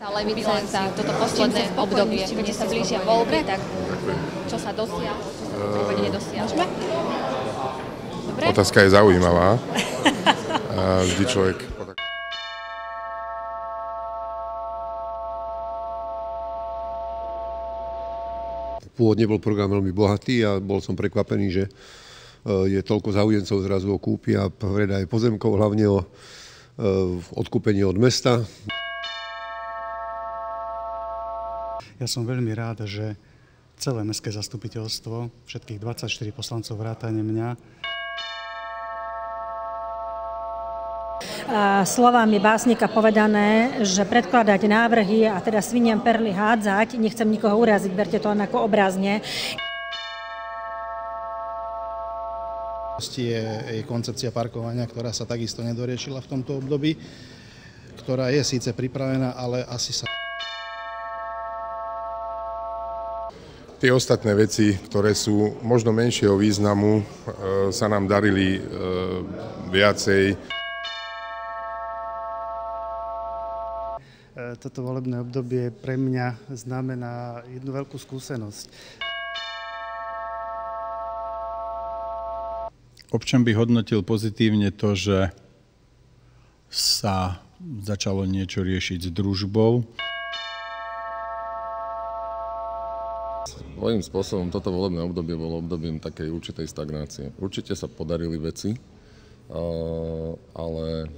Tá levica za toto posledné obdobie, kde sa blížia voľby, tak čo sa dosiahlo, čo sa povede nedosiahlo. Dobre? Otázka je zaujímavá. Vždy človek... Pôvodne bol program veľmi bohatý a bol som prekvapený, že je toľko záujemcov zrazu o kúpy a predaj pozemkov, hlavne o odkúpenie od mesta. Ja som veľmi rád, že celé mestské zastupiteľstvo, všetkých 24 poslancov vrátane mňa, slovami básnika povedané, že predkladať návrhy a teda sviniam perly hádzať, nechcem nikoho uraziť, berte to len ako obrazne. Je koncepcia parkovania, ktorá sa takisto nedoriešila v tomto období, ktorá je síce pripravená, ale asi sa... Tie ostatné veci, ktoré sú možno menšieho významu, sa nám darili viacej. Toto volebné obdobie pre mňa znamená jednu veľkú skúsenosť. Občan by hodnotil pozitívne to, že sa začalo niečo riešiť s družbou. Svojím spôsobom toto volebné obdobie bolo obdobím takej určitej stagnácie. Určite sa podarili veci, ale